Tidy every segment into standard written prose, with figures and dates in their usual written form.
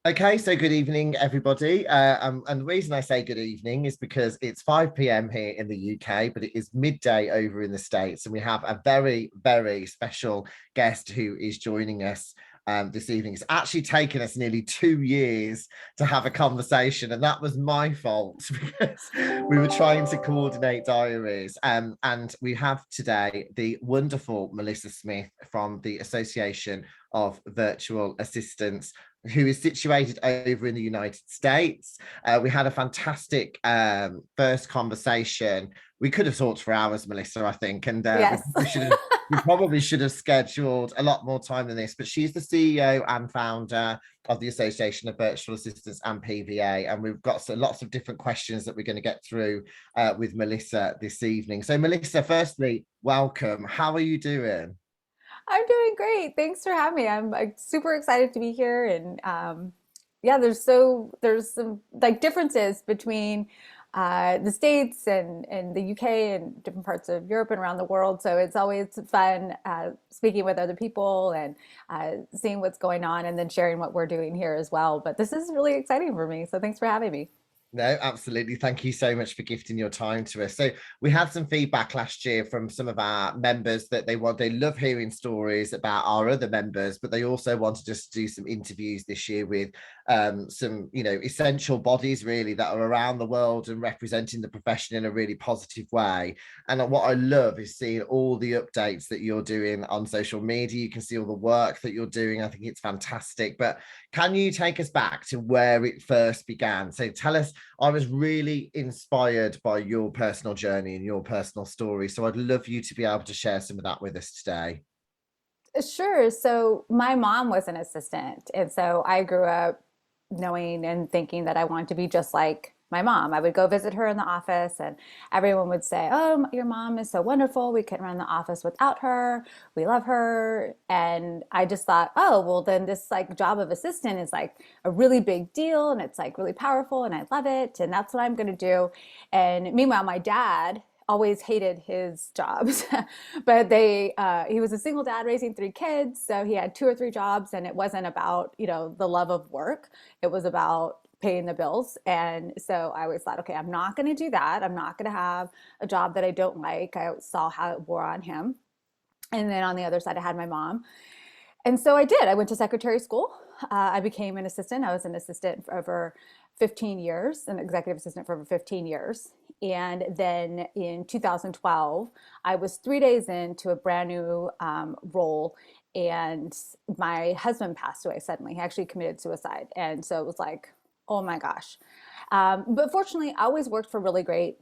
Okay, so good evening, everybody. And the reason I say good evening is because it's 5 p.m. here in the UK, but it is midday over in the States. And we have a very, very special guest who is joining us this evening. It's actually taken us nearly 2 years to have a conversation, and that was my fault because we were trying to coordinate diaries. And we have today the wonderful Melissa Smith from the Association of Virtual Assistants, who is situated over in the United States. We had a fantastic first conversation. We could have talked for hours, Melissa, I think, and Yes. we probably should have scheduled a lot more time than this. But she's the CEO and founder of the Association of Virtual Assistants and PVA, and we've got lots of different questions that we're going to get through with Melissa this evening. So, Melissa, firstly, welcome. How are you doing? I'm doing great. Thanks for having me. I'm like super excited to be here. And yeah, there's some like differences between the States and the UK and different parts of Europe and around the world. So it's always fun speaking with other people and seeing what's going on and then sharing what we're doing here as well. But this is really exciting for me. So thanks for having me. No, absolutely. Thank you so much for gifting your time to us. So we had some feedback last year from some of our members that they love hearing stories about our other members, but they also wanted us to do some interviews this year with some, essential bodies really that are around the world and representing the profession in a really positive way. And what I love is seeing all the updates that you're doing on social media. You can see all the work that you're doing. I think it's fantastic. But can you take us back to where it first began? So tell us, I was really inspired by your personal journey and your personal story. So I'd love you to be able to share some of that with us today. Sure. So my mom was an assistant. And so I grew up knowing and thinking that I wanted to be just like my mom. I would go visit her in the office, and everyone would say, "Oh, your mom is so wonderful. We couldn't run the office without her. We love her." And I just thought, "Oh, well, then this like job of assistant is like a really big deal and it's like really powerful and I love it. And that's what I'm going to do." And meanwhile, my dad always hated his jobs, but he was a single dad raising three kids, so he had two or three jobs, and it wasn't about the love of work. It was about paying the bills. And so I always thought, okay, I'm not going to do that. I'm not going to have a job that I don't like. I saw how it wore on him. And then on the other side, I had my mom. And so I did. I went to secretary school. I became an assistant. I was an assistant for over 15 years, an executive assistant for over 15 years. And then in 2012, I was 3 days into a brand new role, and my husband passed away suddenly. He actually committed suicide. And so it was like, oh my gosh. But fortunately, I always worked for really great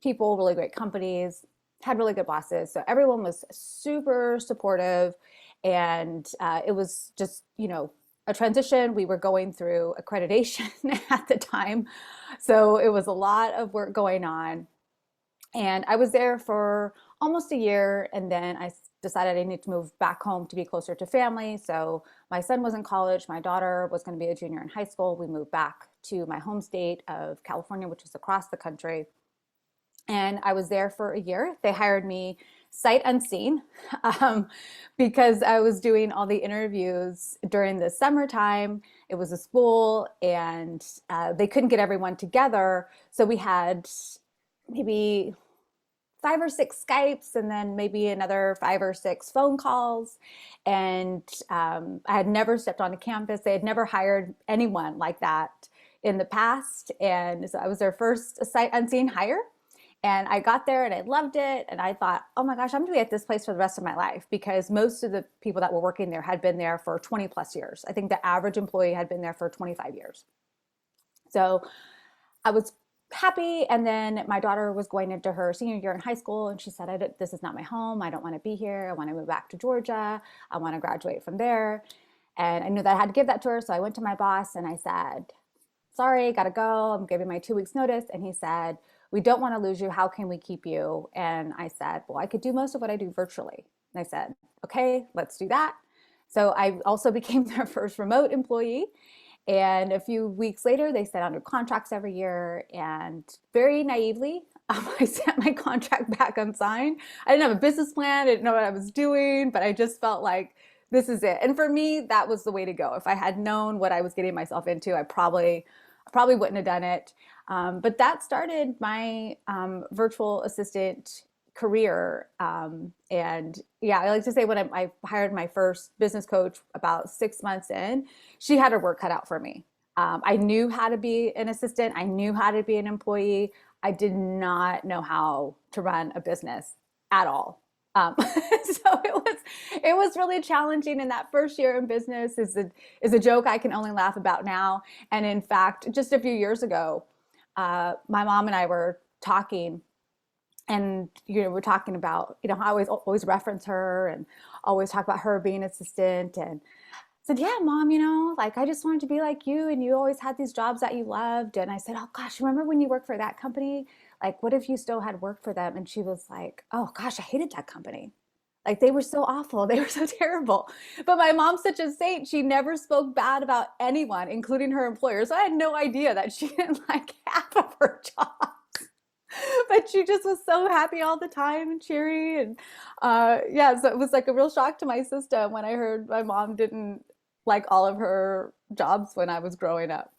people, really great companies, had really good bosses. So everyone was super supportive. And it was just, a transition. We were going through accreditation at the time. So it was a lot of work going on. And I was there for almost a year. And then I decided I needed to move back home to be closer to family. So my son was in college. My daughter was going to be a junior in high school. We moved back to my home state of California, which is across the country. And I was there for a year. They hired me sight unseen um, because I was doing all the interviews during the summertime. It was a school, and they couldn't get everyone together. So we had maybe 5 or 6 Skypes and then maybe another 5 or 6 phone calls. And I had never stepped onto campus. They had never hired anyone like that in the past. And so I was their first sight unseen hire. And I got there and I loved it. And I thought, oh my gosh, I'm going to be at this place for the rest of my life, because most of the people that were working there had been there for 20 plus years. I think the average employee had been there for 25 years. So I was happy. And then my daughter was going into her senior year in high school, and she said, "This is not my home. I don't want to be here. I want to move back to Georgia. I want to graduate from there." And I knew that I had to give that to her. So I went to my boss and I said, "Sorry, gotta go. I'm giving my 2 weeks notice." And he said, "We don't want to lose you. How can we keep you?" And I said, "Well, I could do most of what I do virtually." And I said, "Okay, let's do that." So I also became their first remote employee. And a few weeks later, they sent out new contracts every year. And very naively, I sent my contract back unsigned. I didn't have a business plan. I didn't know what I was doing, but I just felt like this is it. And for me, that was the way to go. If I had known what I was getting myself into, I probably wouldn't have done it. But that started my virtual assistant career. And yeah, I like to say when I hired my first business coach about 6 months in, she had her work cut out for me. I knew how to be an assistant. I knew how to be an employee. I did not know how to run a business at all. So it was really challenging. And that first year in business is a joke I can only laugh about now. And in fact, just a few years ago, my mom and I were talking, and we're talking about I always reference her and always talk about her being an assistant, and said, yeah, mom, like I just wanted to be like you, and you always had these jobs that you loved. And I said, oh gosh, remember when you worked for that company? Like, what if you still had worked for them? And she was like, oh gosh, I hated that company. Like, they were so awful. They were so terrible. But my mom's such a saint. She never spoke bad about anyone, including her employer. So I had no idea that she didn't like half of her job. But she just was so happy all the time and cheery. And yeah, so it was like a real shock to my system when I heard my mom didn't like all of her jobs when I was growing up.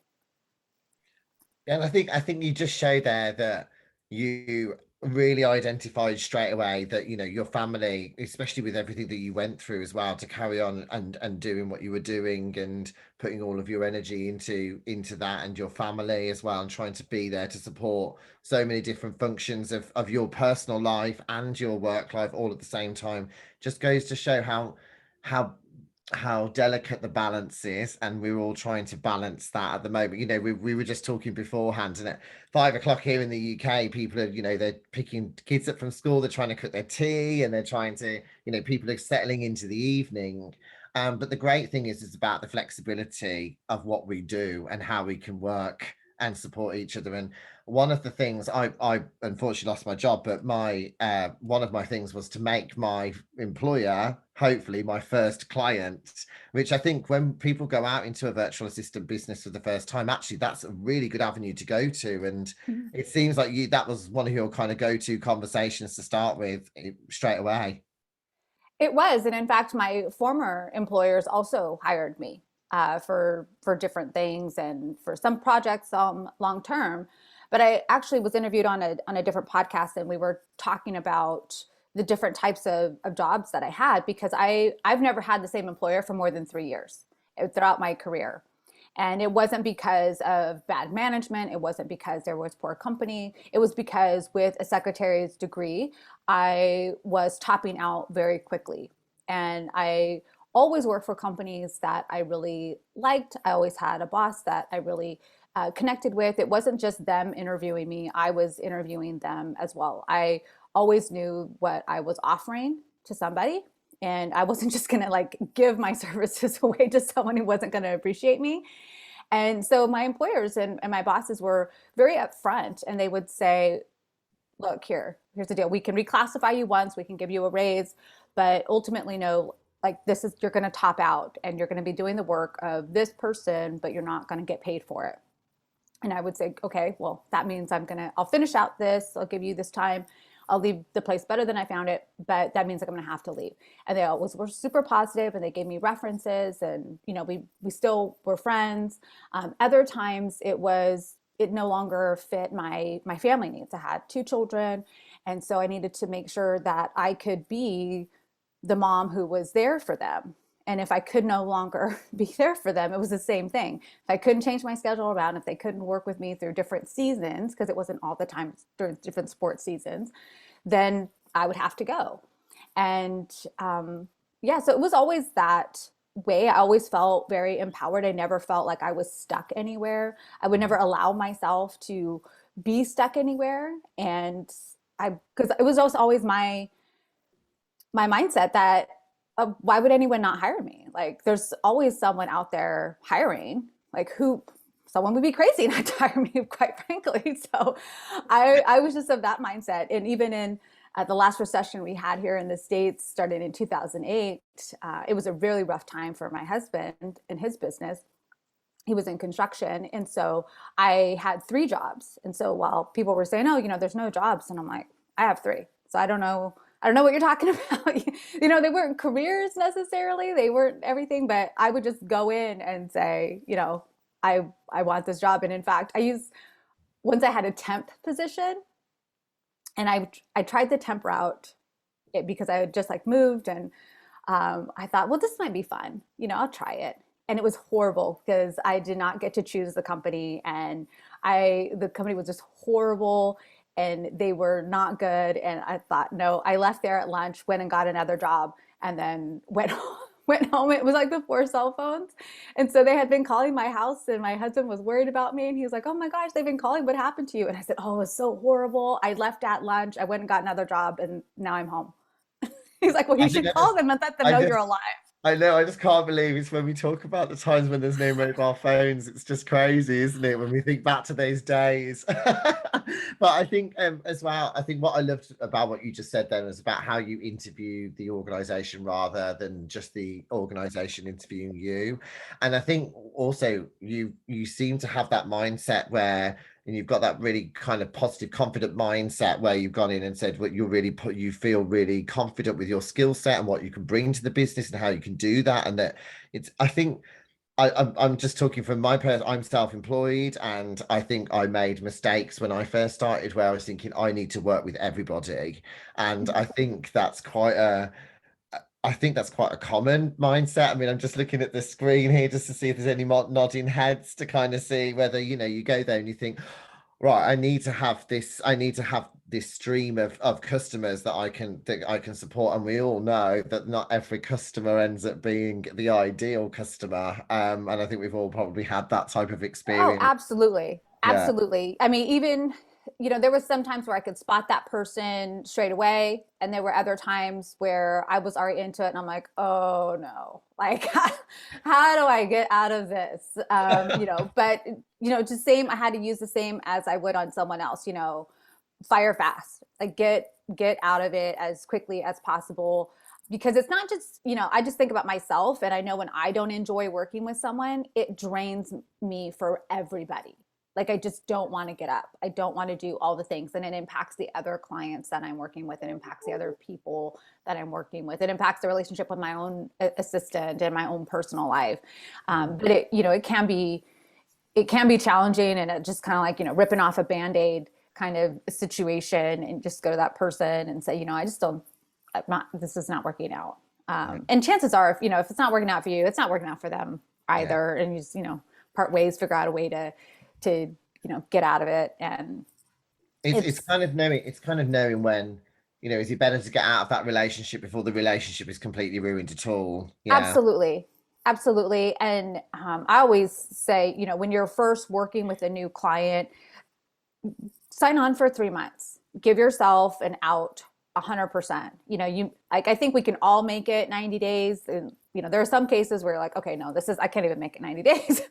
And I think you just show there that you really identified straight away that your family, especially with everything that you went through as well, to carry on and doing what you were doing and putting all of your energy into that and your family as well, and trying to be there to support so many different functions of your personal life and your work life all at the same time, just goes to show how how delicate the balance is, and we're all trying to balance that at the moment. We were just talking beforehand, and at 5 o'clock here in the UK, people are, they're picking kids up from school, they're trying to cook their tea, and they're trying to, people are settling into the evening. But the great thing is, it's about the flexibility of what we do and how we can work and support each other. And one of the things, I unfortunately lost my job, but my one of my things was to make my employer hopefully my first client, which I think when people go out into a virtual assistant business for the first time, actually that's a really good avenue to go to. And Mhm. it seems like that was one of your kind of go-to conversations to start with straight away. It was, and in fact, my former employers also hired me for different things and for some projects long term. But I actually was interviewed on a different podcast, and we were talking about the different types of jobs that I had, because I've never had the same employer for more than 3 years throughout my career. And it wasn't because of bad management. It wasn't because there was poor company. It was because with a secretary's degree, I was topping out very quickly. And I always worked for companies that I really liked. I always had a boss that I really connected with. It wasn't just them interviewing me, I was interviewing them as well. I always knew what I was offering to somebody. And I wasn't just gonna like give my services away to someone who wasn't gonna appreciate me. And so my employers and my bosses were very upfront, and they would say, look, here's the deal. We can reclassify you once, we can give you a raise, but ultimately, no, like this is, you're going to top out and you're going to be doing the work of this person, but you're not going to get paid for it. And I would say, okay, well, that means I'll finish out this, I'll give you this time. I'll leave the place better than I found it, but that means like I'm going to have to leave. And they always were super positive, and they gave me references, and we still were friends. Other times it no longer fit my family needs. I had two children, and so I needed to make sure that I could be the mom who was there for them. And if I could no longer be there for them, it was the same thing. If I couldn't change my schedule around, if they couldn't work with me through different seasons, because it wasn't all the time during different sports seasons, then I would have to go. And yeah, so it was always that way. I always felt very empowered. I never felt like I was stuck anywhere. I would never allow myself to be stuck anywhere. And because it was also always my mindset that why would anyone not hire me? Like, there's always someone out there hiring. Like, someone would be crazy not to hire me, quite frankly. So I was just of that mindset. And even in the last recession we had here in the States, started in 2008, it was a really rough time for my husband and his business. He was in construction. And so I had three jobs. And so while people were saying, oh, there's no jobs, and I'm like, I have three. So I don't know I don't know what you're talking about. You know, they weren't careers necessarily, they weren't everything, but I would just go in and say, you know, I want this job. And in fact, once I had a temp position, and I tried the temp route because I had just like moved, and I thought, well, this might be fun. You know, I'll try it. And it was horrible because I did not get to choose the company, and the company was just horrible, and they were not good. And I thought, no, I left there at lunch, went and got another job, and then went went home. It was like before cell phones. And so they had been calling my house, and my husband was worried about me, and he was like, "Oh my gosh, they've been calling. What happened to you?" And I said, "Oh, it was so horrible. I left at lunch. I went and got another job, and now I'm home." He's like, "Well, you I think should call them and let them I know you're just alive." I know, I just can't believe it's when we talk about the times when there's no mobile phones. It's just crazy, isn't it? When we think back to those days. But I think as well, I think what I loved about what you just said then was about how you interview the organization rather than just the organization interviewing you. And I think also you seem to have that mindset where and you've got that really kind of positive, confident mindset where you've gone in and said what you feel really confident with your skill set and what you can bring to the business and how you can do that. And that it's, I think I'm just talking from my person. I'm self-employed, and I think I made mistakes when I first started where I was thinking I need to work with everybody. And I think that's quite a common mindset. I mean, I'm just looking at the screen here just to see if there's any nodding heads to kind of see whether, you go there and you think, right, I need to have this stream of customers that I can support. And we all know that not every customer ends up being the ideal customer. And I think we've all probably had that type of Oh, experience. absolutely. Yeah. Absolutely. I mean, even, you know, there was some times where I could spot that person straight away. And there were other times where I was already into it and I'm like, oh no, like, how do I get out of this? You know, but, you know, just same, I had to use the same as I would on someone else, you know, fire fast, like get out of it as quickly as possible, because it's not just, you know, I just think about myself, and I know when I don't enjoy working with someone, it drains me for everybody. Like I just don't want to get up, I don't want to do all the things, and it impacts the other clients that I'm working with, it impacts the other people that I'm working with, it impacts the relationship with my own assistant and my own personal life. But it, you know, it can be challenging, and it just kind of like, you know, ripping off a band-aid kind of situation, and just go to that person and say, you know, I just don't, I'm not, this is not working out. And chances are, if, you know, if it's not working out for you, it's not working out for them Yeah. either. And you just, you know, part ways, figure out a way you know, get out of it. And it's It's kind of knowing when, is it better to get out of that relationship before the relationship is completely ruined at all? Yeah. absolutely, absolutely. And I always say, you know, when you're first working with a new client, sign on for 3 months. Give yourself an out 100%. You know, you like, I think we can all make it 90 days. And, you know, there are some cases where you're like, okay, no, I can't even make it 90 days.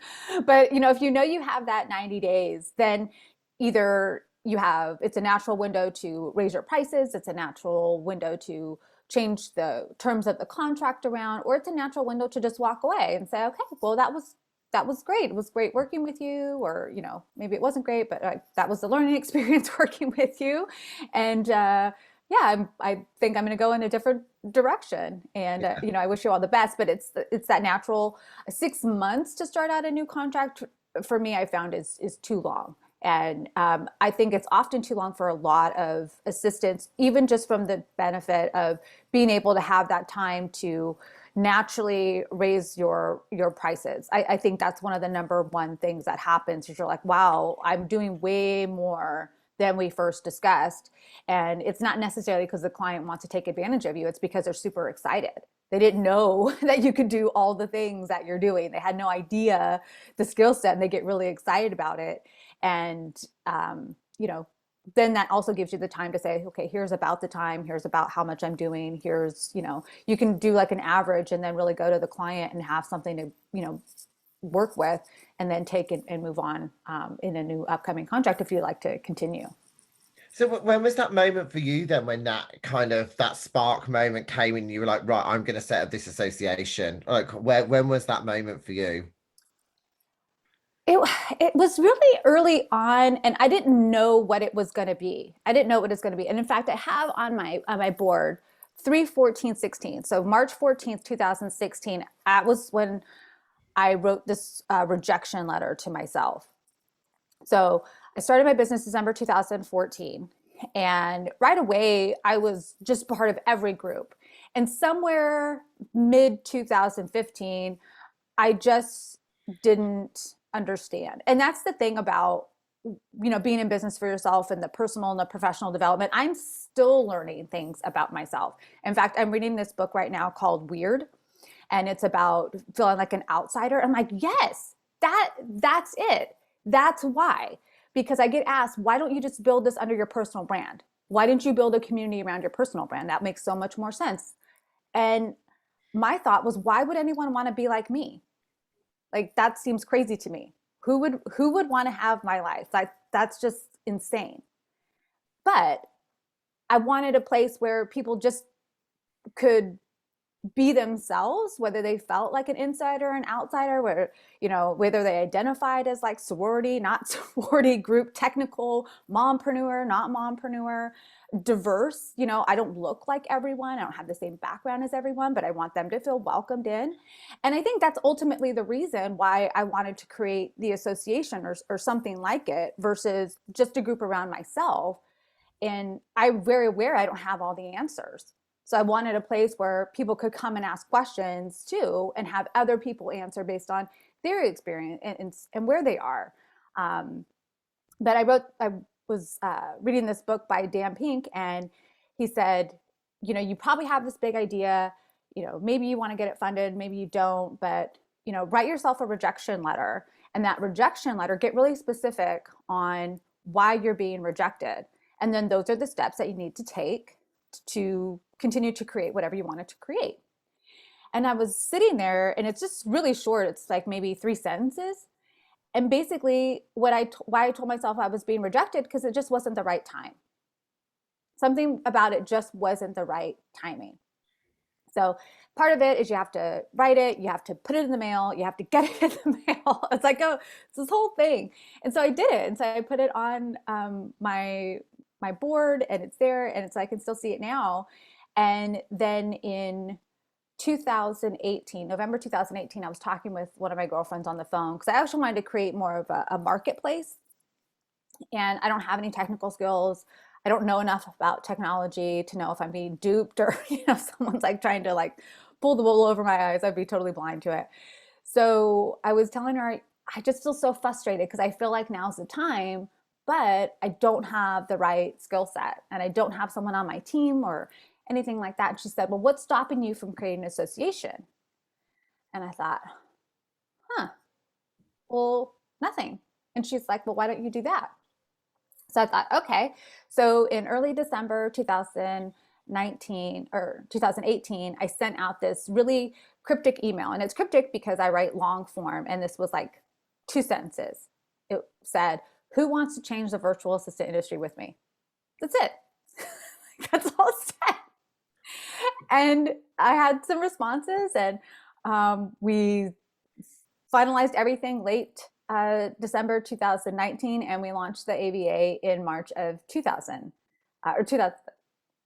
But, you know, if you know you have that 90 days, then either it's a natural window to raise your prices, it's a natural window to change the terms of the contract around, or it's a natural window to just walk away and say, okay, well, that was great. It was great working with you, or, you know, maybe it wasn't great, but that was the learning experience working with you. And yeah, I think I'm going to go in a different direction. And you know, I wish you all the best. But it's that natural 6 months to start out a new contract for me, I found is too long. And I think it's often too long for a lot of assistants, even just from the benefit of being able to have that time to naturally raise your prices. I think that's one of the number one things that happens is you're like, wow, I'm doing way more than we first discussed. And it's not necessarily because the client wants to take advantage of you, it's because they're super excited. They didn't know that you could do all the things that you're doing. They had no idea the skill set, and they get really excited about it. And you know, then that also gives you the time to say, okay, here's about the time, here's about how much I'm doing, here's, you know, you can do like an average, and then really go to the client and have something to, you know, work with, and then take it and move on in a new upcoming contract if you like to continue. So when was that moment for you then, when that spark moment came and you were like, right, I'm going to set up this association? Like when was that moment for you? It it was really early on, and I didn't know what it was going to be. I didn't know what it was going to be. And in fact, I have on my board 3/14/16. So March 14th, 2016, that was when I wrote this rejection letter to myself. So I started my business December 2014. And right away, I was just part of every group. And somewhere mid 2015, I just didn't understand. And that's the thing about being in business for yourself and the personal and the professional development. I'm still learning things about myself. In fact, I'm reading this book right now called Weird, and it's about feeling like an outsider. I'm like, yes, that's it. That's why. Because I get asked, why don't you just build this under your personal brand? Why didn't you build a community around your personal brand? That makes so much more sense. And my thought was, why would anyone want to be like me? Like, that seems crazy to me. Who would want to have my life? Like, that's just insane. But I wanted a place where people just could be themselves, whether they felt like an insider or an outsider, where, whether they identified as like sorority, not sorority, group, technical, mompreneur, not mompreneur, diverse. I don't look like everyone. I don't have the same background as everyone, but I want them to feel welcomed in. And I think that's ultimately the reason why I wanted to create the association or something like it versus just a group around myself. And I'm very aware I don't have all the answers. So I wanted a place where people could come and ask questions too and have other people answer based on their experience and where they are. Um, but I was reading this book by Dan Pink, and he said, you probably have this big idea, maybe you want to get it funded, maybe you don't, but, write yourself a rejection letter. And that rejection letter, get really specific on why you're being rejected. And then those are the steps that you need to take to continue to create whatever you wanted to create. And I was sitting there, and it's just really short. It's like maybe 3 sentences. And basically, why I told myself I was being rejected, because it just wasn't the right time. Something about it just wasn't the right timing. So part of it is you have to write it, you have to put it in the mail, you have to get it in the mail. It's like, oh, it's this whole thing. And so I did it. And so I put it on my board, and it's there, and I can still see it now. And then in 2018, November 2018, I was talking with one of my girlfriends on the phone because I actually wanted to create more of a marketplace. And I don't have any technical skills. I don't know enough about technology to know if I'm being duped or, someone's like trying to like pull the wool over my eyes. I'd be totally blind to it. So I was telling her, I just feel so frustrated because I feel like now's the time, but I don't have the right skill set and I don't have someone on my team or anything like that. And she said, well, what's stopping you from creating an association? And I thought, well, nothing. And she's like, well, why don't you do that? So I thought, okay. So in early December 2019 or 2018, I sent out this really cryptic email. And it's cryptic because I write long form. And this was like 2 sentences. It said, who wants to change the virtual assistant industry with me? That's it. That's all it said. And I had some responses, and we finalized everything late December 2019, and we launched the AVA in March of 2000, or 2000,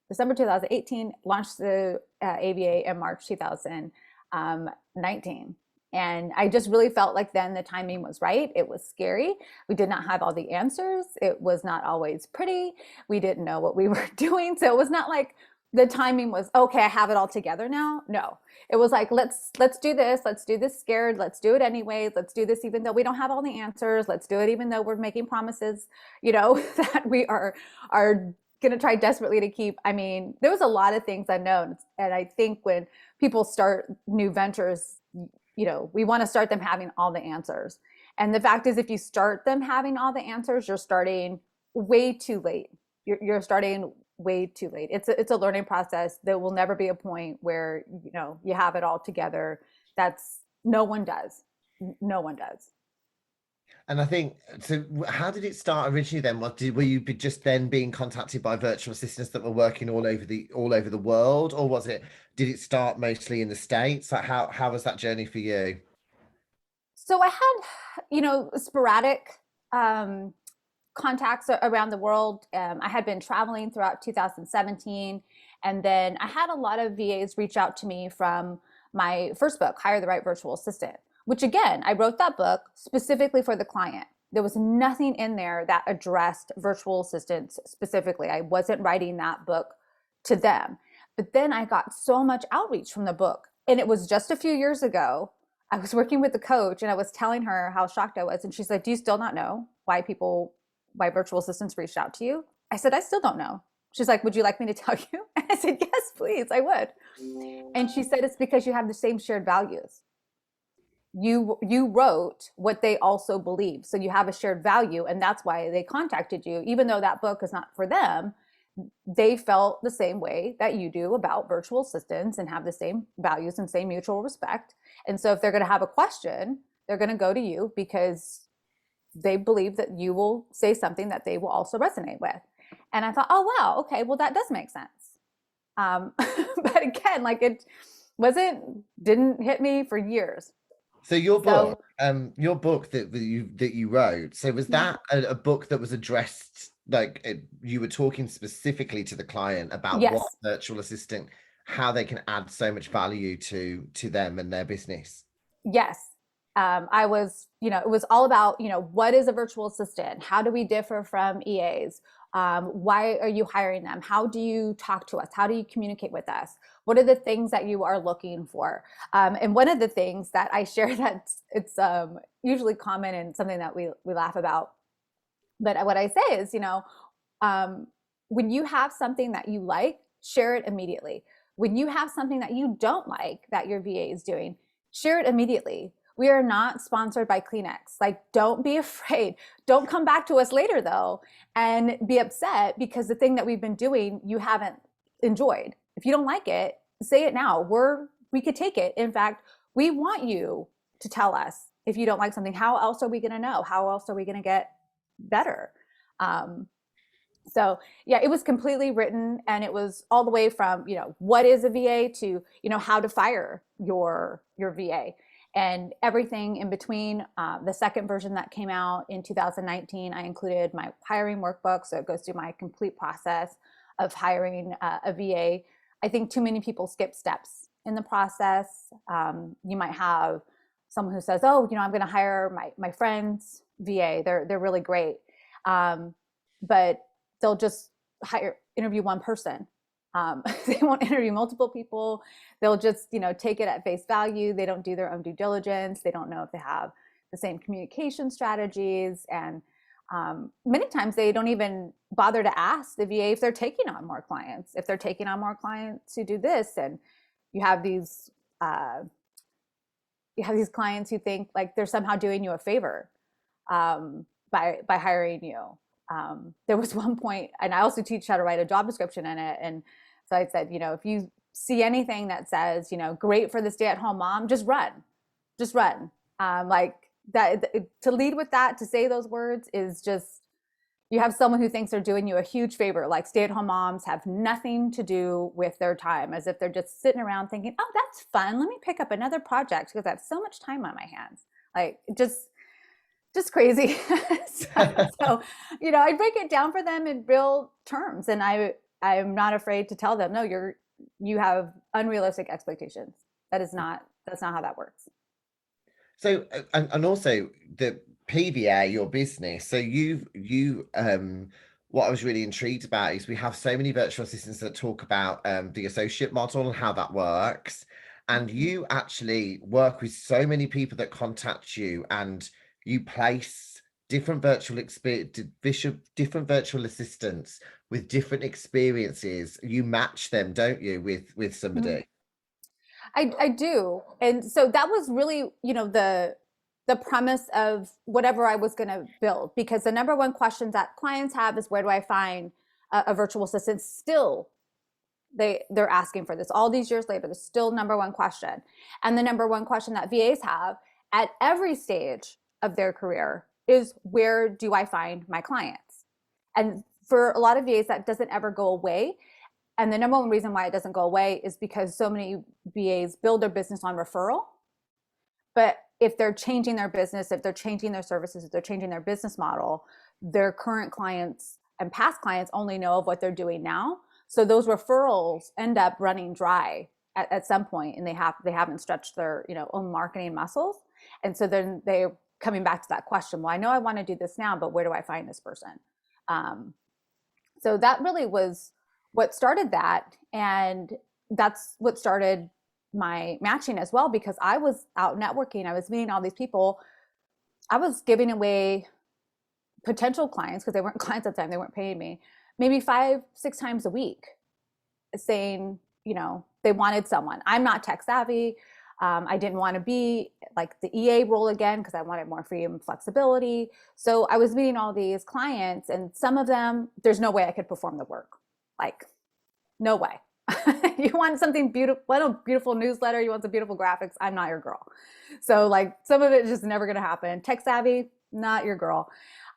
December 2018, launched the AVA in March 2019. And I just really felt like then the timing was right. It was scary. We did not have all the answers. It was not always pretty. We didn't know what we were doing. So it was not like the timing was, okay, I have it all together now. No, it was like, let's do this. Let's do this scared. Let's do it anyway. Let's do this even though we don't have all the answers. Let's do it even though we're making promises, that we are going to try desperately to keep. I mean, there was a lot of things unknown. And I think when people start new ventures, we want to start them having all the answers. And the fact is, if you start them having all the answers, you're starting way too late. You're starting way too late. It's a learning process. There will never be a point where, you have it all together. No one does. No one does. And I think, so how did it start originally then? Were you just then being contacted by virtual assistants that were working all over the world, or did it start mostly in the States? Like how was that journey for you? So I had, sporadic um, contacts around the world. I had been traveling throughout 2017. And then I had a lot of VAs reach out to me from my first book, Hire the Right Virtual Assistant, which again, I wrote that book specifically for the client. There was nothing in there that addressed virtual assistants specifically. I wasn't writing that book to them. But then I got so much outreach from the book. And it was just a few years ago. I was working with the coach and I was telling her how shocked I was. And she's like, "Do you still not know why virtual assistants reached out to you?" I said, "I still don't know." She's like, "Would you like me to tell you?" And I said, "Yes, please, I would." And she said, "It's because you have the same shared values. You wrote what they also believe. So you have a shared value, and that's why they contacted you. Even though that book is not for them, they felt the same way that you do about virtual assistants and have the same values and same mutual respect. And so if they're going to have a question, they're going to go to you because they believe that you will say something that they will also resonate with." And I thought, oh, wow, okay, well, that does make sense. But again, like didn't hit me for years. So So your book that you wrote, so was that a book that was addressed, like you were talking specifically to the client about what yes, virtual assistant, how they can add so much value to them and their business? yes. I was, it was all about, what is a virtual assistant? How do we differ from EAs? Why are you hiring them? How do you talk to us? How do you communicate with us? What are the things that you are looking for? And one of the things that I share that it's usually common and something that we laugh about. But what I say is, um, when you have something that you like, share it immediately. When you have something that you don't like that your VA is doing, share it immediately. We are not sponsored by Kleenex. Like, don't be afraid. Don't come back to us later, though, and be upset because the thing that we've been doing you haven't enjoyed. If you don't like it, say it now. We could take it. In fact, we want you to tell us if you don't like something. How else are we going to know? How else are we going to get better? Um, so yeah, it was completely written, and it was all the way from what is a VA to how to fire your VA and everything in between. The second version that came out in 2019, I included my hiring workbook, so it goes through my complete process of hiring a VA. I think too many people skip steps in the process. You might have someone who says, "Oh, I'm going to hire my friend's VA. They're really great," but they'll just interview one person. They won't interview multiple people. They'll just take it at face value. They don't do their own due diligence. They don't know if they have the same communication strategies, and many times they don't even bother to ask the VA if they're taking on more clients. If they're taking on more clients who do this, and you have these uh, clients who think like they're somehow doing you a favor by hiring you. There was one point, and I also teach how to write a job description in it. And so I said, if you see anything that says, great for the stay-at-home mom, just run, just run. Like that, to lead with that, to say those words is just, you have someone who thinks they're doing you a huge favor. Like stay-at-home moms have nothing to do with their time, as if they're just sitting around thinking, oh, that's fun. Let me pick up another project because I have so much time on my hands. Like just crazy. So, I break it down for them in real terms, and I'm not afraid to tell them, no, you have unrealistic expectations. That's not how that works. So and also the PVA, your business. So you what I was really intrigued about is we have so many virtual assistants that talk about the associate model and how that works. And you actually work with so many people that contact you, and you place different virtual assistants with different experiences. You match them, don't you, with Mm-hmm. somebody? I do. And so that was really, the premise of whatever I was going to build, because the number one question that clients have is, where do I find a virtual assistant? Still, they're asking for this all these years later. There's still number one question. And the number one question that VAs have at every stage of their career is, where do I find my clients? And for a lot of VAs, that doesn't ever go away. And the number one reason why it doesn't go away is because so many VAs build their business on referral. But if they're changing their business, if they're changing their services, if they're changing their business model, their current clients and past clients only know of what they're doing now. So those referrals end up running dry at some point, and they haven't stretched their own marketing muscles. And so then they're coming back to that question, well, I know I want to do this now, but where do I find this person? So that really was what started that. And that's what started my matching as well, because I was out networking. I was meeting all these people. I was giving away potential clients, because they weren't clients at the time, they weren't paying me, maybe 5-6 times a week, saying, they wanted someone. I'm not tech savvy. I didn't want to be like the EA role again, because I wanted more freedom and flexibility. So I was meeting all these clients, and some of them, there's no way I could perform the work. Like, no way. You want something beautiful, a beautiful newsletter, you want some beautiful graphics, I'm not your girl. So like, some of it is just never going to happen. Tech savvy, not your girl.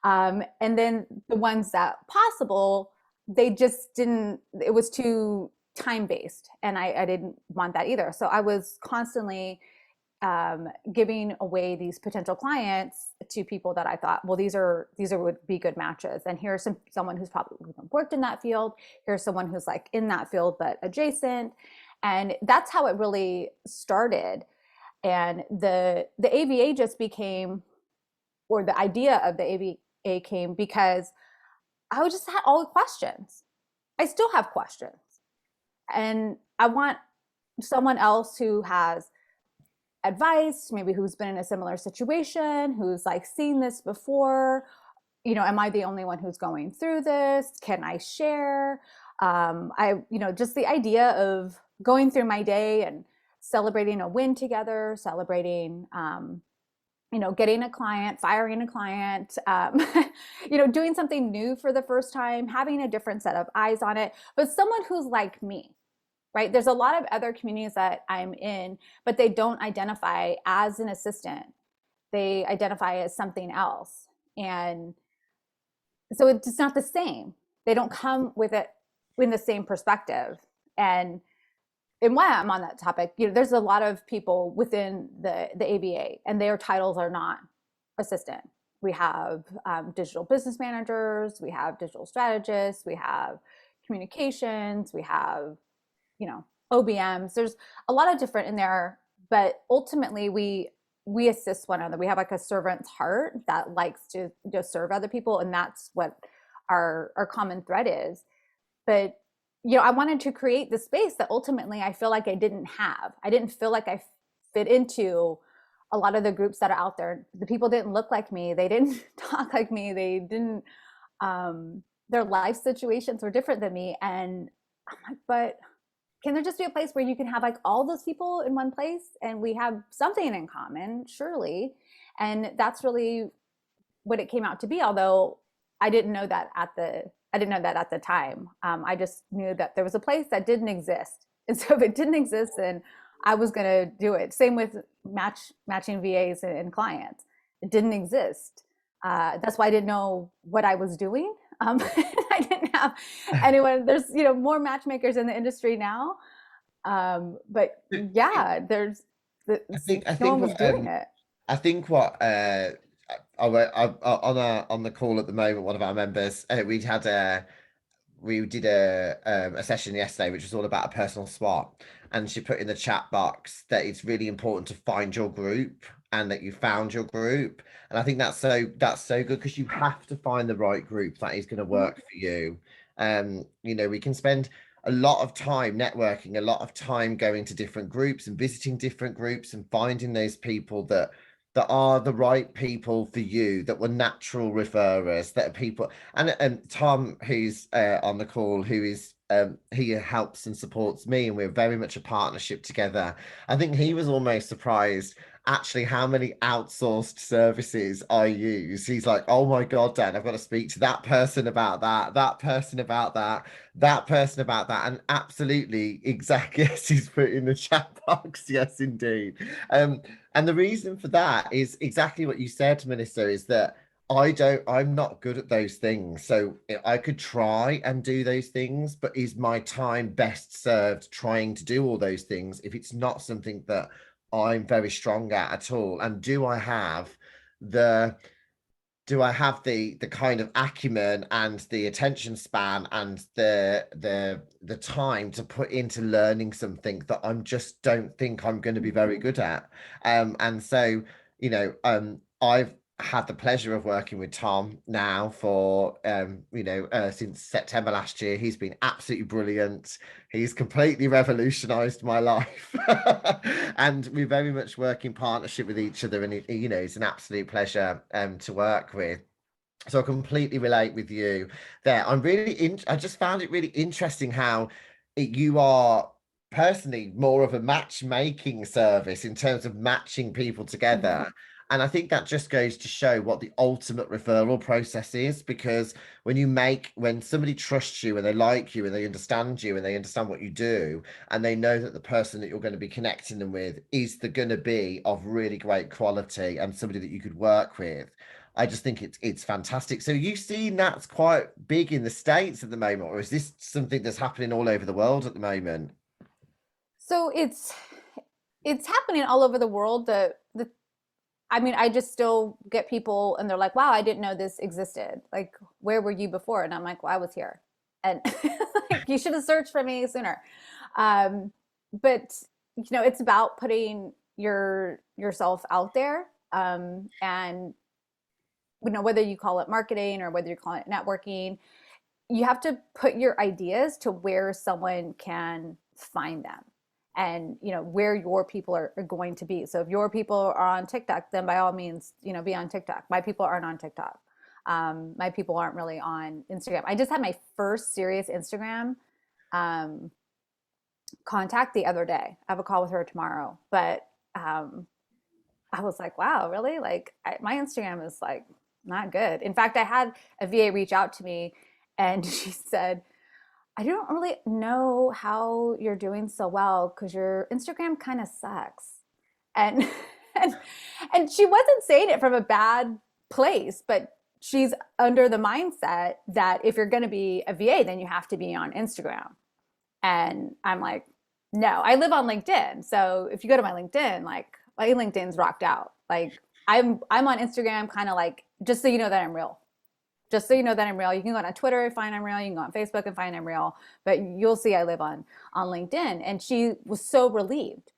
And then the ones that possible, they just didn't, it was too time-based, and I didn't want that either. So I was constantly giving away these potential clients to people that I thought, well, these would be good matches. And here's someone who's probably worked in that field. Here's someone who's like in that field but adjacent. And that's how it really started. And the AVA just became, or the idea of the AVA came because I just had all the questions. I still have questions. And I want someone else who has advice, maybe who's been in a similar situation, who's like seen this before. Am I the only one who's going through this? Can I share? Just the idea of going through my day and celebrating a win together, celebrating, getting a client, firing a client, doing something new for the first time, having a different set of eyes on it, but someone who's like me. Right? There's a lot of other communities that I'm in, but they don't identify as an assistant. They identify as something else. And so it's not the same. They don't come with it in the same perspective. And why I'm on that topic, there's a lot of people within the ABA, and their titles are not assistant. We have digital business managers, we have digital strategists, we have communications, we have OBMs. There's a lot of different in there, but ultimately we assist one another. We have like a servant's heart that likes to just serve other people, and that's what our common thread is. But I wanted to create the space that ultimately I feel like I didn't have. I didn't feel like I fit into a lot of the groups that are out there. The people didn't look like me. They didn't talk like me. They didn't. Their life situations were different than me, and I'm like, but can there just be a place where you can have like all those people in one place and we have something in common, surely? And that's really what it came out to be. Although I didn't know that at the time. I just knew that there was a place that didn't exist. And so if it didn't exist, then I was going to do it. Same with matching VAs and clients. It didn't exist. That's why I didn't know what I was doing. I didn't have anyone. There's more matchmakers in the industry now, but yeah, there's no one was doing it. I think what on the call at the moment, one of our members, we did a session yesterday which was all about a personal swap, and she put in the chat box that it's really important to find your group and that you found your group. And I think that's so good, because you have to find the right group that is going to work for you. We can spend a lot of time networking, a lot of time going to different groups and visiting different groups and finding those people that are the right people for you, that were natural referrers, that are people. And Tom, who's on the call, who is he helps and supports me, and we're very much a partnership together. I think he was almost surprised actually how many outsourced services I use. He's like, oh my God, Dan, I've got to speak to that person about that person about that person about that. And absolutely, exactly, yes, he's put in the chat box. Yes, indeed. And the reason for that is exactly what you said, Melissa, is that I'm not good at those things. So I could try and do those things, but is my time best served trying to do all those things if it's not something that I'm very strong at all. And the do I have the kind of acumen and the attention span and the time to put into learning something that I'm just don't think I'm going to be very good at? And so, I've had the pleasure of working with Tom now for since September last year. He's been absolutely brilliant. He's completely revolutionized my life. And we very much work in partnership with each other. And it's an absolute pleasure to work with. So I completely relate with you there. I just found it really interesting how you are personally more of a matchmaking service in terms of matching people Mhm. together. And I think that just goes to show what the ultimate referral process is, because when somebody trusts you and they like you and they understand you and they understand what you do, and they know that the person that you're going to be connecting them with is going to be of really great quality and somebody that you could work with. I just think it's fantastic. So you've seen that's quite big in the States at the moment, or is this something that's happening all over the world at the moment? So it's happening all over the world. The I mean, I just still get people and they're like, "Wow, I didn't know this existed. Like, where were you before?" And I'm like, "Well, I was here." And like, you should have searched for me sooner. Um, but it's about putting yourself out there. And whether you call it marketing or whether you call it networking, you have to put your ideas to where someone can find them, and where your people are going to be. So if your people are on TikTok, then by all means, be on TikTok. My people aren't on TikTok. My people aren't really on Instagram. I just had my first serious Instagram um, contact the other day. I have a call with her tomorrow, but um, I was like, wow, really? Like, my Instagram is like not good. In fact, I had a VA reach out to me and she said, I don't really know how you're doing so well because your Instagram kind of sucks. And, and and she wasn't saying it from a bad place, but she's under the mindset that if you're going to be a VA, then you have to be on Instagram. And I'm like, no, I live on LinkedIn. So if you go to my LinkedIn, like my LinkedIn's rocked out. Like I'm on Instagram kind of like just so you know that I'm real. Just so you know that I'm real. You can go on Twitter and find I'm real. You can go on Facebook and find I'm real. But you'll see I live on LinkedIn. And she was so relieved.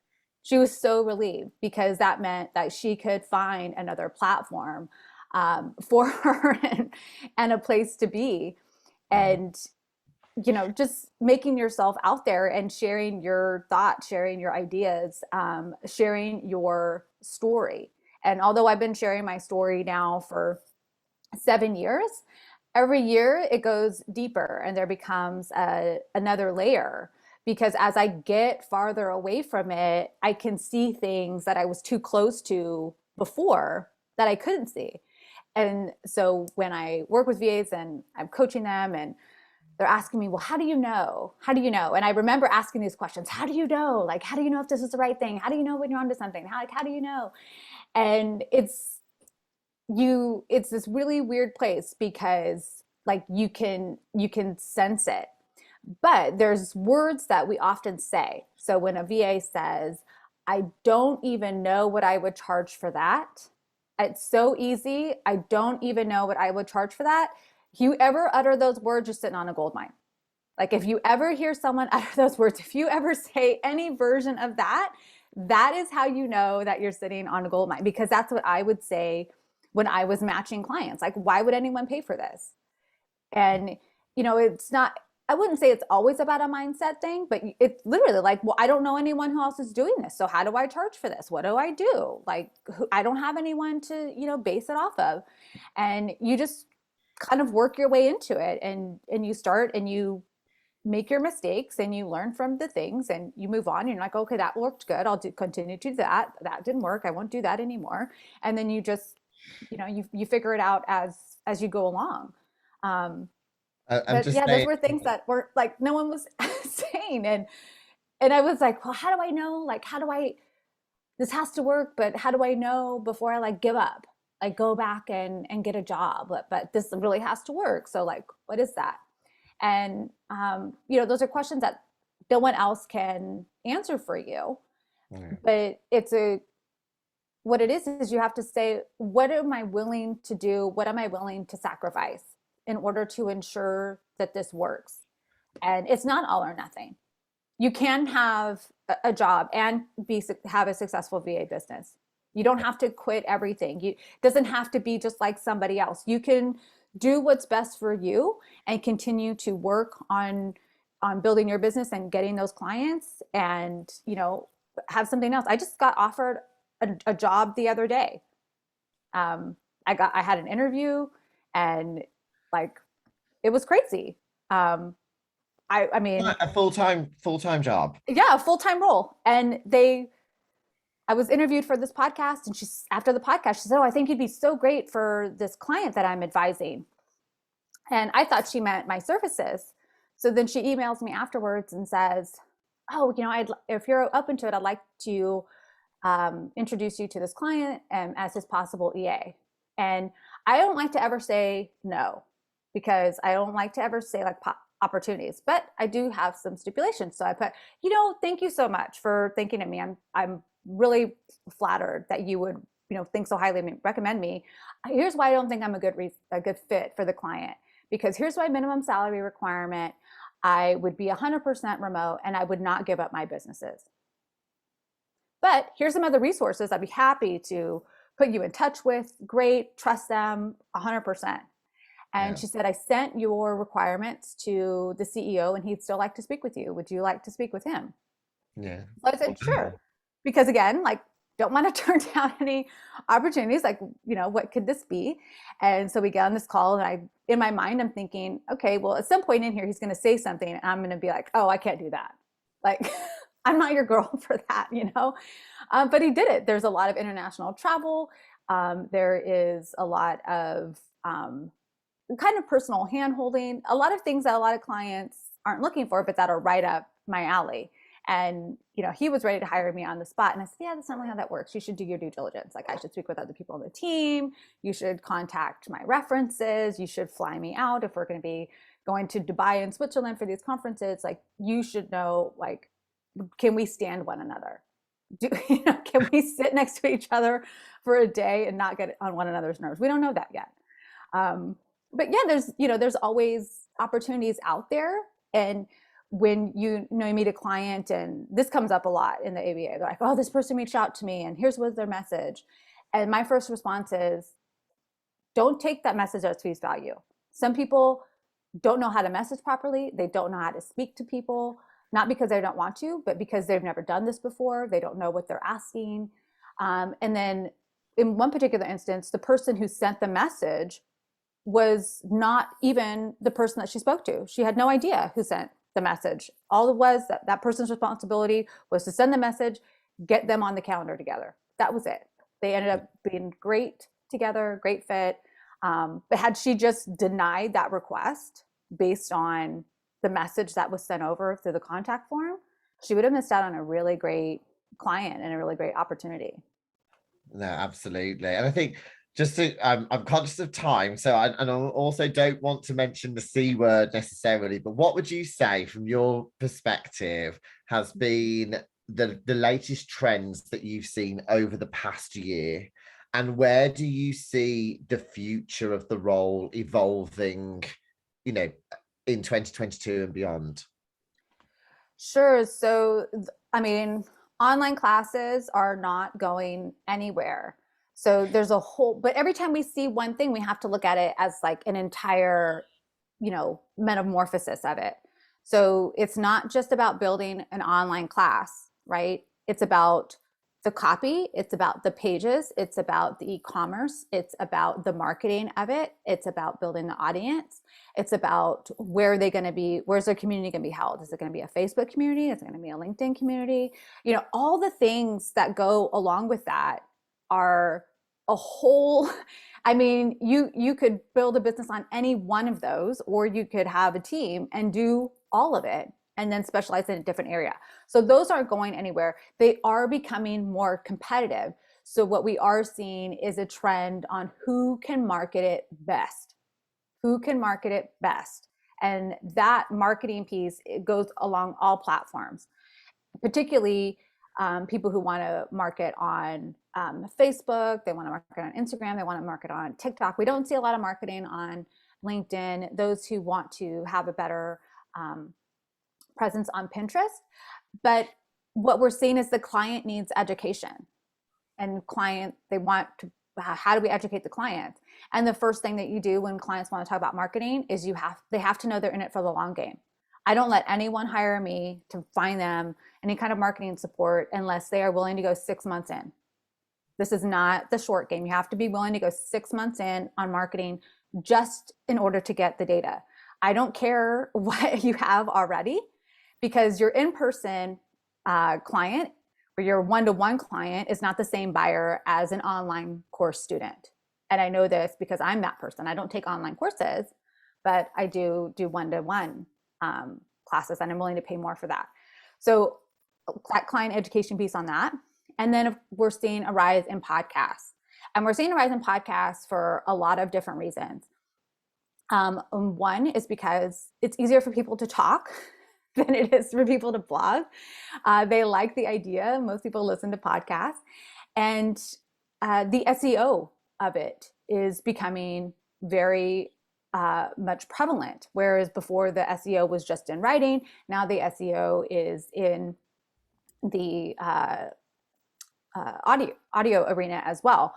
She was so relieved because that meant that she could find another platform for her and a place to be. And just making yourself out there and sharing your thoughts, sharing your ideas, sharing your story. And although I've been sharing my story now for 7 years, every year it goes deeper and there becomes another layer. Because as I get farther away from it, I can see things that I was too close to before that I couldn't see. And so when I work with VAs and I'm coaching them and they're asking me, well, how do you know? How do you know? And I remember asking these questions. How do you know? Like, how do you know if this is the right thing? How do you know when you're onto something? How do you know? And it's this really weird place because like you can sense it. But there's words that we often say. So when a VA says, I don't even know what I would charge for that. It's so easy. I don't even know what I would charge for that. If you ever utter those words, you're sitting on a gold mine. Like if you ever hear someone utter those words, if you ever say any version of that, that is how you know that you're sitting on a gold mine, because that's what I would say when I was matching clients. Like, why would anyone pay for this? And, it's not, I wouldn't say it's always about a mindset thing, but it's literally like, well, I don't know anyone who else is doing this. So how do I charge for this? What do I do? Like, I don't have anyone to, base it off of. And you just kind of work your way into it, and you start and you make your mistakes and you learn from the things and you move on. You're like, okay, that worked good. Continue to do that. That didn't work. I won't do that anymore. And then you just, you figure it out as you go along. Um, I'm but just yeah, those saying. were things that were like no one was saying, and I was like, well, how do I know? Like, how do I? This has to work, but how do I know before I like give up? Like go back and get a job, but this really has to work. So like, what is that? And those are questions that no one else can answer for you. Yeah. But what it is you have to say, what am I willing to do? What am I willing to sacrifice in order to ensure that this works? And it's not all or nothing. You can have a job and have a successful VA business. You don't have to quit everything. It doesn't have to be just like somebody else. You can do what's best for you and continue to work on building your business and getting those clients, and have something else. I just got offered a job the other day. I had an interview, and like, it was crazy. I mean, A full-time job. yeah, a full-time role. And I was interviewed for this podcast, and she's after the podcast, she said, "Oh, I think you'd be so great for this client that I'm advising." And I thought she meant my services. So then she emails me afterwards and says, "Oh, if you're open to it, I'd like to introduce you to this client as his possible EA." And I don't like to ever say no, because I don't like to ever say like opportunities, but I do have some stipulations. So I put, thank you so much for thinking of me. I'm really flattered that you would, think so highly of me, recommend me. Here's why I don't think I'm a good fit for the client, because here's my minimum salary requirement. I would be 100% remote, and I would not give up my businesses. But here's some other resources I'd be happy to put you in touch with. Great, trust them 100%. And Yeah. she said, "I sent your requirements to the CEO, and he'd still like to speak with you. Would you like to speak with him?" Yeah. So I said, "Sure." Because again, like, don't want to turn down any opportunities. Like, what could this be? And so we get on this call, and in my mind, I'm thinking, okay, well, at some point in here, he's going to say something, and I'm going to be like, "Oh, I can't do that." Like, I'm not your girl for that. But he did it. There's a lot of international travel. There is a lot of kind of personal hand holding, a lot of things that a lot of clients aren't looking for, but that are right up my alley. And, he was ready to hire me on the spot. And I said, "Yeah, that's not really how that works. You should do your due diligence. Like, I should speak with other people on the team. You should contact my references. You should fly me out if we're going to be going to Dubai and Switzerland for these conferences. Like, you should know, like, can we stand one another? Can we sit next to each other for a day and not get on one another's nerves? We don't know that yet." But yeah, there's always opportunities out there. And when you meet a client, and this comes up a lot in the ABA, they're like, "Oh, this person reached out to me, and here's what their message." And my first response is, don't take that message as face value. Some people don't know how to message properly. They don't know how to speak to people, not because they don't want to, but because they've never done this before. They don't know what they're asking. And then in one particular instance, the person who sent the message was not even the person that she spoke to. She had no idea who sent the message. All it was, that person's responsibility was to send the message, get them on the calendar together. That was it. They ended up being great together, great fit. But had she just denied that request based on the message that was sent over through the contact form, she would have missed out on a really great client and a really great opportunity. No, absolutely. And I think I'm conscious of time, so I also don't want to mention the C word necessarily, but what would you say from your perspective has been the latest trends that you've seen over the past year? And where do you see the future of the role evolving, you know, in 2022 and beyond? Sure. So, I mean, online classes are not going anywhere. So there's a whole, but every time we see one thing, we have to look at it as like an entire, metamorphosis of it. So it's not just about building an online class, right? It's about the copy, it's about the pages, it's about the e-commerce, it's about the marketing of it, it's about building the audience, it's about where are they going to be, where's their community going to be held? Is it going to be a Facebook community? Is it going to be a LinkedIn community? All the things that go along with that are a whole I mean, you could build a business on any one of those, or you could have a team and do all of it and then specialize in a different area. So those aren't going anywhere. They are becoming more competitive. So what we are seeing is a trend on who can market it best. Who can market it best? And that marketing piece, it goes along all platforms, particularly people who want to market on Facebook, they want to market on Instagram, they want to market on TikTok. We don't see a lot of marketing on LinkedIn. Those who want to have a better presence on Pinterest. But what we're seeing is the client needs education, and they want to, how do we educate the client? And the first thing that you do when clients want to talk about marketing is they have to know they're in it for the long game. I don't let anyone hire me to find them any kind of marketing support unless they are willing to go 6 months in. This is not the short game. You have to be willing to go 6 months in on marketing just in order to get the data. I don't care what you have already, because your in-person client or your one-to-one client is not the same buyer as an online course student. And I know this because I'm that person. I don't take online courses, but I do one-to-one classes, and I'm willing to pay more for that. So that client education piece on that. And then we're seeing a rise in podcasts. And we're seeing a rise in podcasts for a lot of different reasons. One is because it's easier for people to talk than it is for people to blog. They like the idea. Most people listen to podcasts. And the SEO of it is becoming very much prevalent. Whereas before the SEO was just in writing, now the SEO is in the audio arena as well.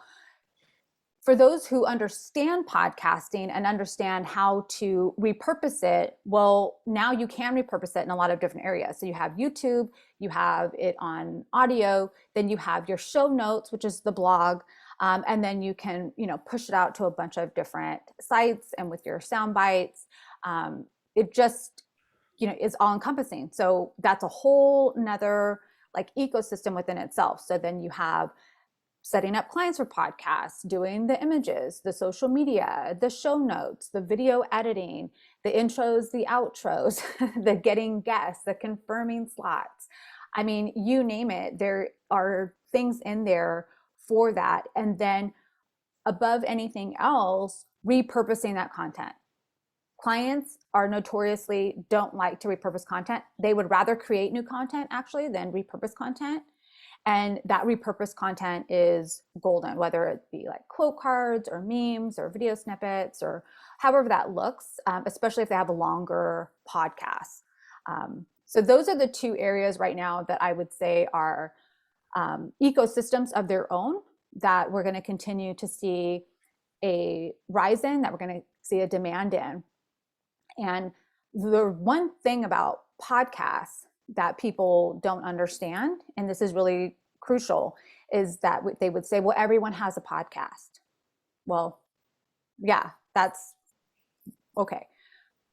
For those who understand podcasting and understand how to repurpose it, well, now you can repurpose it in a lot of different areas. So you have YouTube, you have it on audio, then you have your show notes, which is the blog, and then you can, push it out to a bunch of different sites, and with your sound bites, it just, is all encompassing. So that's a whole nother ecosystem within itself. So then you have setting up clients for podcasts, doing the images, the social media, the show notes, the video editing, the intros, the outros, the getting guests, the confirming slots. I mean, you name it, there are things in there for that. And then above anything else, repurposing that content. Clients are notoriously don't like to repurpose content. They would rather create new content actually than repurpose content. And that repurposed content is golden, whether it be like quote cards or memes or video snippets or however that looks, especially if they have a longer podcast. So those are the two areas right now that I would say are ecosystems of their own that we're going to continue to see a rise in, that we're going to see a demand in. And the one thing about podcasts that people don't understand, and this is really crucial, is that they would say, well, everyone has a podcast. Well, yeah, that's okay.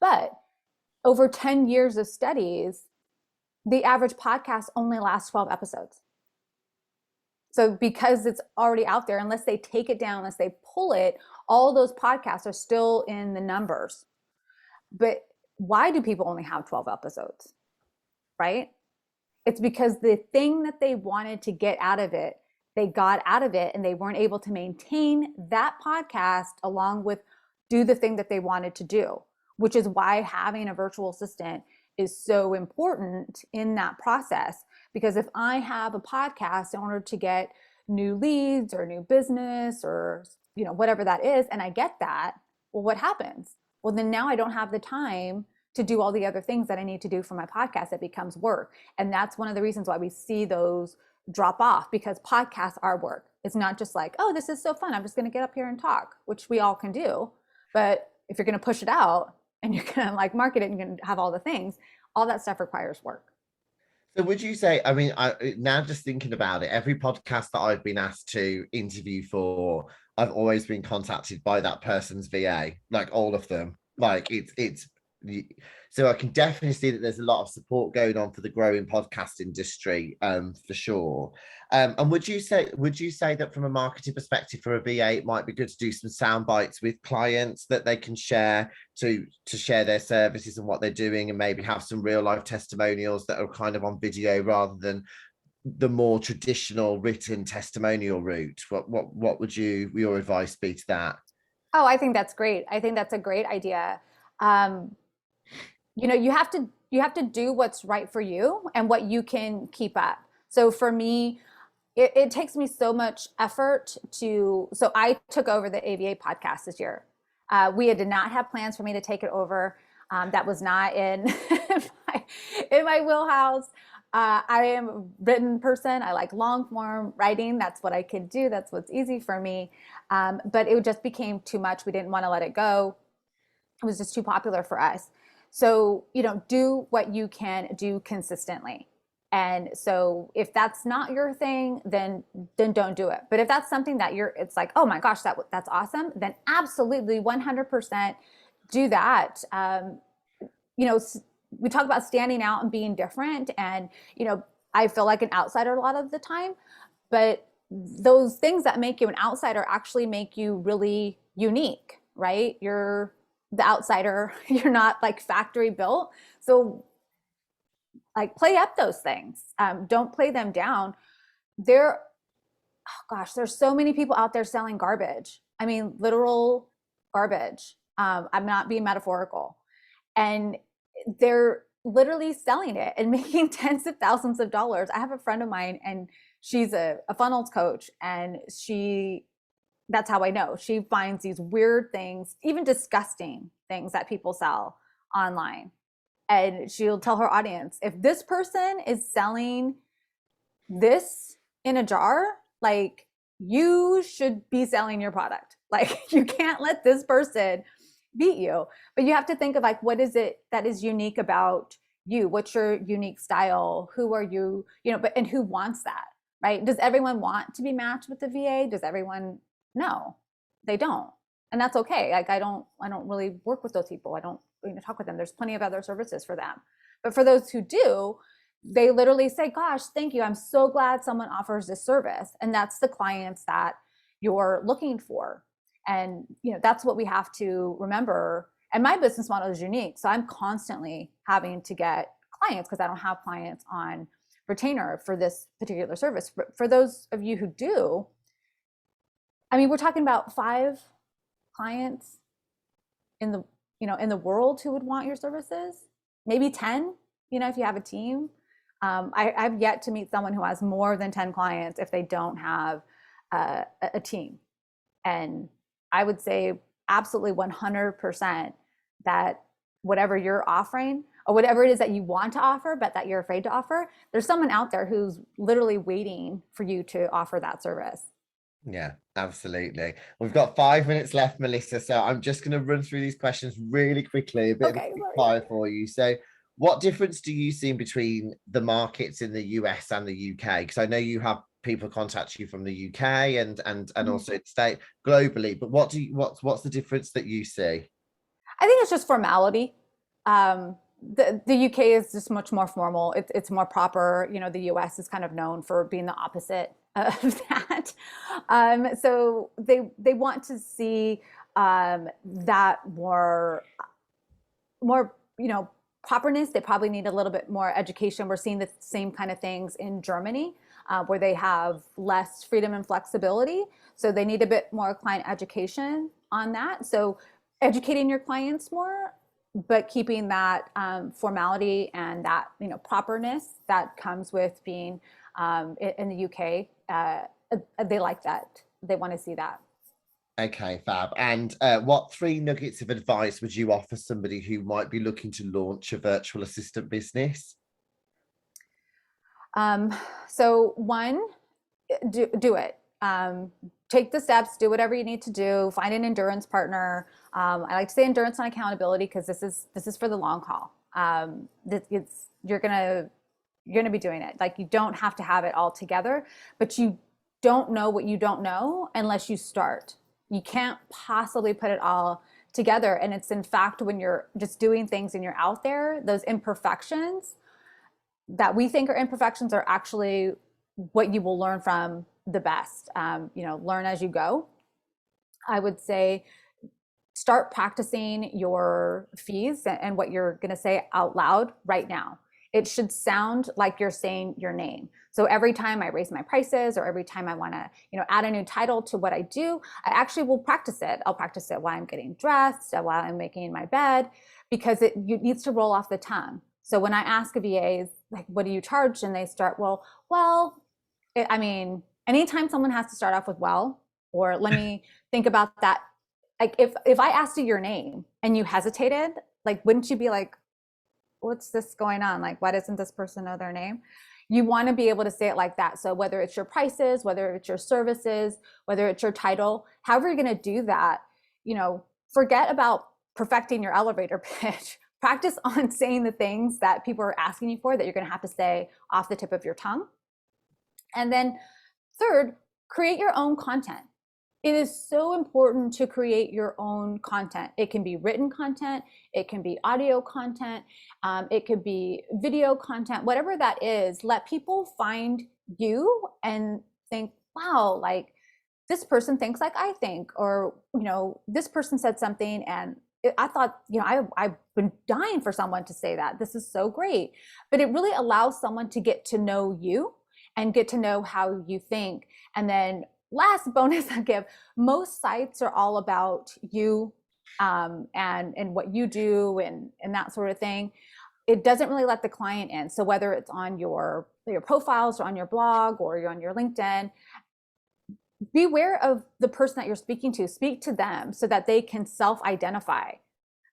But over 10 years of studies, the average podcast only lasts 12 episodes. So because it's already out there, unless they take it down, unless they pull it, all those podcasts are still in the numbers. But why do people only have 12 episodes? Right? It's because the thing that they wanted to get out of it, they got out of it, and they weren't able to maintain that podcast along with do the thing that they wanted to do, which is why having a virtual assistant is so important in that process. Because if I have a podcast in order to get new leads or new business or whatever that is, and I get that, well, what happens? Well, then now I don't have the time to do all the other things that I need to do for my podcast. It becomes work. And that's one of the reasons why we see those drop off, because podcasts are work. It's not just like, oh, this is so fun, I'm just going to get up here and talk, which we all can do. But if you're going to push it out and you're going to market it and you're going to have all the things, all that stuff requires work. So would you say, I mean, now just thinking about it, every podcast that I've been asked to interview for, I've always been contacted by that person's VA, like all of them. It's so I can definitely see that there's a lot of support going on for the growing podcast industry, for sure. And would you say that from a marketing perspective for a VA, it might be good to do some sound bites with clients that they can share to share their services and what they're doing, and maybe have some real life testimonials that are kind of on video rather than the more traditional written testimonial route? What would your advice be to that? Oh, I think that's great. I think that's a great idea. You have to do what's right for you and what you can keep up. So for me, it takes me so much effort to, so I took over the AVA podcast this year. We did not have plans for me to take it over. That was not in in my wheelhouse. I am a written person. I like long form writing. That's what I could do. That's what's easy for me. But it just became too much. We didn't want to let it go. It was just too popular for us. So, do what you can do consistently. And so if that's not your thing, then don't do it. But if that's something that it's like, oh my gosh, that's awesome, then absolutely 100% do that. We talk about standing out and being different, and I feel like an outsider a lot of the time, but those things that make you an outsider actually make you really unique, right? You're the outsider. You're not like factory built. So like play up those things. Don't play them down. There's so many people out there selling garbage. I mean, literal garbage. I'm not being metaphorical. And they're literally selling it and making tens of thousands of dollars. I have a friend of mine, and she's a funnels coach, and that's how I know. She finds these weird things, even disgusting things that people sell online. And she'll tell her audience, if this person is selling this in a jar, like, you should be selling your product. Like, you can't let this person beat you. But you have to think of like, what is it that is unique about you? What's your unique style? Who are you? And who wants that, right? Does everyone want to be matched with the VA? Does everyone? No, they don't. And that's okay. Like, I don't really work with those people. I don't talk with them. There's plenty of other services for them. But for those who do, they literally say, gosh, thank you. I'm so glad someone offers this service. And that's the clients that you're looking for. And that's what we have to remember. And my business model is unique. So I'm constantly having to get clients because I don't have clients on retainer for this particular service. For those of you who do, I mean, we're talking about 5 clients in the world who would want your services, maybe 10, if you have a team. I've yet to meet someone who has more than 10 clients if they don't have a team. And I would say absolutely 100% that whatever you're offering or whatever it is that you want to offer, but that you're afraid to offer, there's someone out there who's literally waiting for you to offer that service. Yeah, absolutely. We've got 5 minutes left, Melissa. So I'm just going to run through these questions really quickly, a bit of a quick fire for you. So what difference do you see between the markets in the US and the UK? Because I know you have people contact you from the UK and also state globally, but what's the difference that you see? I think it's just formality. The UK is just much more formal. It's more proper. The US is kind of known for being the opposite of that. So they want to see that more properness. They probably need a little bit more education. We're seeing the same kind of things in Germany, where they have less freedom and flexibility. So they need a bit more client education on that. So educating your clients more, but keeping that formality and that properness that comes with being in the UK. They like that. They want to see that. Okay, fab. And what 3 nuggets of advice would you offer somebody who might be looking to launch a virtual assistant business? So one, do it. Take the steps, do whatever you need to do, find an endurance partner. I like to say endurance and accountability because this is for the long haul. You're gonna be doing it. Like, you don't have to have it all together, but you don't know what you don't know unless you start. You can't possibly put it all together. And it's, in fact, when you're just doing things and you're out there, those imperfections that we think are imperfections are actually what you will learn from the best. Learn as you go. I would say start practicing your fees and what you're going to say out loud right now. It should sound like you're saying your name. So every time I raise my prices, or every time I want to, add a new title to what I do, I actually will practice it. I'll practice it while I'm getting dressed, while I'm making my bed, because it needs to roll off the tongue. So when I ask VAs, like, what do you charge? And they start, I mean, anytime someone has to start off with, well, or let me think about that. Like if I asked you your name and you hesitated, like, wouldn't you be like, what's this going on? Like, why doesn't this person know their name? You want to be able to say it like that. So whether it's your prices, whether it's your services, whether it's your title, however you're going to do that, forget about perfecting your elevator pitch. Practice on saying the things that people are asking you for that you're going to have to say off the tip of your tongue. And then third, create your own content. It is so important to create your own content. It can be written content, it can be audio content, it could be video content, whatever that is. Let people find you and think, wow, like this person thinks like I think, or, this person said something and I thought, I've been dying for someone to say that. This is so great. But it really allows someone to get to know you and get to know how you think. And then last bonus I give, most sites are all about you, and what you do and that sort of thing. It doesn't really let the client in. So whether it's on your profiles or on your blog or you're on your LinkedIn, beware of the person that you're speaking to. Speak to them so that they can self-identify.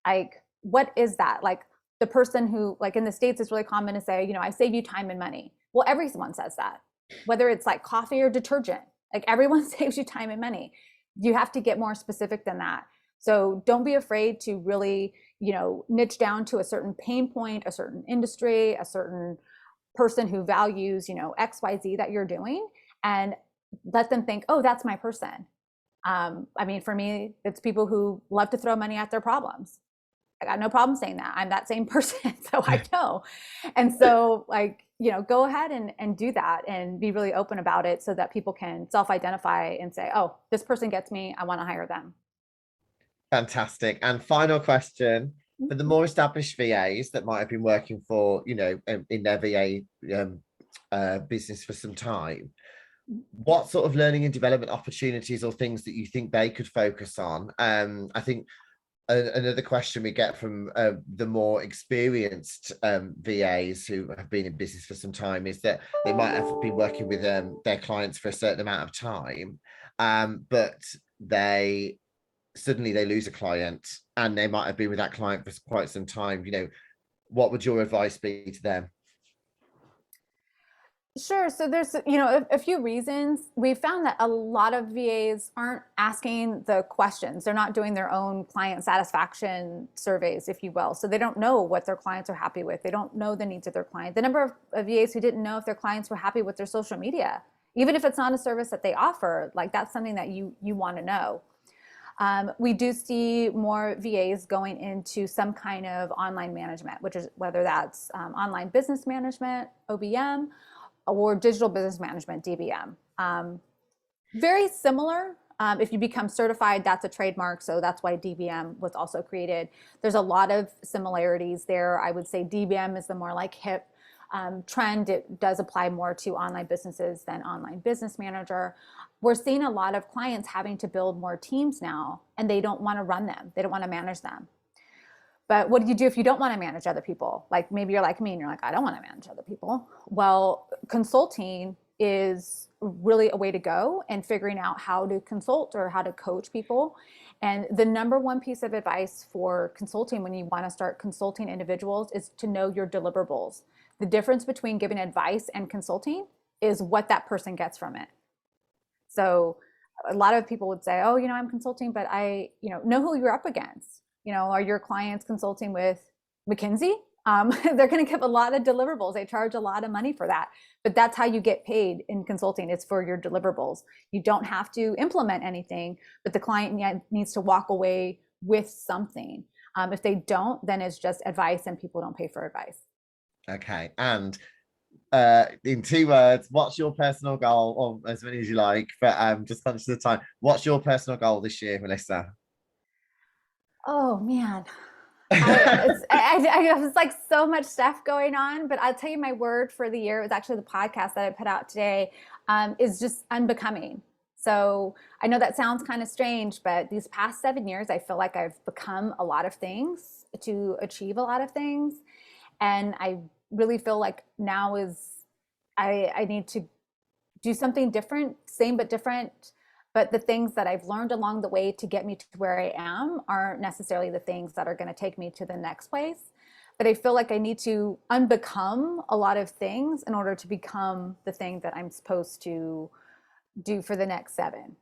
Like, what is that? Like the person who, like in the States, it's really common to say, I save you time and money. Well, everyone says that, whether it's like coffee or detergent. Like everyone saves you time and money. You have to get more specific than that. So don't be afraid to really, niche down to a certain pain point, a certain industry, a certain person who values, XYZ that you're doing, and let them think, oh, that's my person. I mean, for me, it's people who love to throw money at their problems. I got no problem saying that. I'm that same person, so I know. And so, like, go ahead and do that and be really open about it so that people can self-identify and say, oh, this person gets me, I want to hire them. Fantastic. And final question for the more established VAs that might have been working for, in their VA business for some time, what sort of learning and development opportunities or things that you think they could focus on? I think another question we get from the more experienced VAs who have been in business for some time is that they might have been working with their clients for a certain amount of time, but they lose a client and they might have been with that client for quite some time. What would your advice be to them? Sure. So there's, a few reasons. We found that a lot of VAs aren't asking the questions. They're not doing their own client satisfaction surveys, if you will. So they don't know what their clients are happy with. They don't know the needs of their client. The number of VAs who didn't know if their clients were happy with their social media, even if it's not a service that they offer, like that's something that you want to know. We do see more VAs going into some kind of online management, which is whether that's online business management, OBM, or digital business management, DBM. Very similar. If you become certified, that's a trademark, so that's why DBM was also created. There's a lot of similarities there. I would say DBM is the more like hip trend. It does apply more to online businesses than online business manager. We're seeing a lot of clients having to build more teams now, and they don't want to run them. They don't want to manage them. But what do you do if you don't want to manage other people? Like maybe you're like me and you're like, I don't want to manage other people. Well, consulting is really a way to go and figuring out how to consult or how to coach people. And the number one piece of advice for consulting when you want to start consulting individuals is to know your deliverables. The difference between giving advice and consulting is what that person gets from it. So a lot of people would say, oh, I'm consulting, but I, know who you're up against. Are your clients consulting with McKinsey? They're going to give a lot of deliverables. They charge a lot of money for that. But that's how you get paid in consulting. It's for your deliverables. You don't have to implement anything, but the client needs to walk away with something. If they don't, then it's just advice and people don't pay for advice. Okay. And in 2 words, what's your personal goal, or as many as you like, but just conscious of the time, what's your personal goal this year, Melissa? Oh man, I was like so much stuff going on, but I'll tell you my word for the year. It was actually the podcast that I put out today, is just unbecoming. So I know that sounds kind of strange, but these past 7 years, I feel like I've become a lot of things to achieve a lot of things. And I really feel like now is I need to do something different, same but different. But the things that I've learned along the way to get me to where I am aren't necessarily the things that are going to take me to the next place. But I feel like I need to unbecome a lot of things in order to become the thing that I'm supposed to do for the next 7.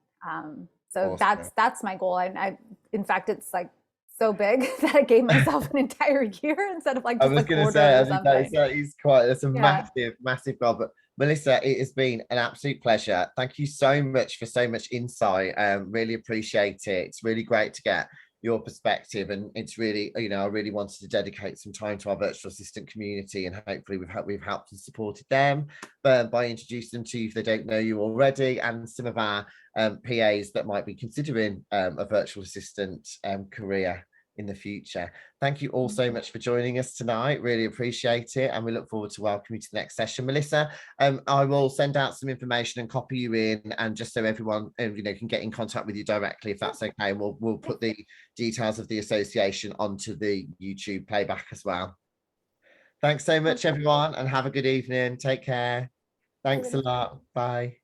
So Awesome. that's my goal. I in fact, it's like so big that I gave myself an entire year instead of like I just was a going to quarter say, or I think something. that is quite, that's a Yeah. massive, massive goal. But Melissa, it has been an absolute pleasure. Thank you so much for so much insight. Really appreciate it. It's really great to get your perspective, and it's really, I really wanted to dedicate some time to our virtual assistant community, and hopefully we've helped and supported them by introducing them to you if they don't know you already, and some of our PAs that might be considering a virtual assistant career in the future. Thank you all so much for joining us tonight. Really appreciate it. And we look forward to welcoming you to the next session. Melissa, I will send out some information and copy you in, and just so everyone can get in contact with you directly, if that's okay. And we'll put the details of the association onto the YouTube playback as well. Thanks so much, everyone, and have a good evening. Take care. Thanks a lot. Bye.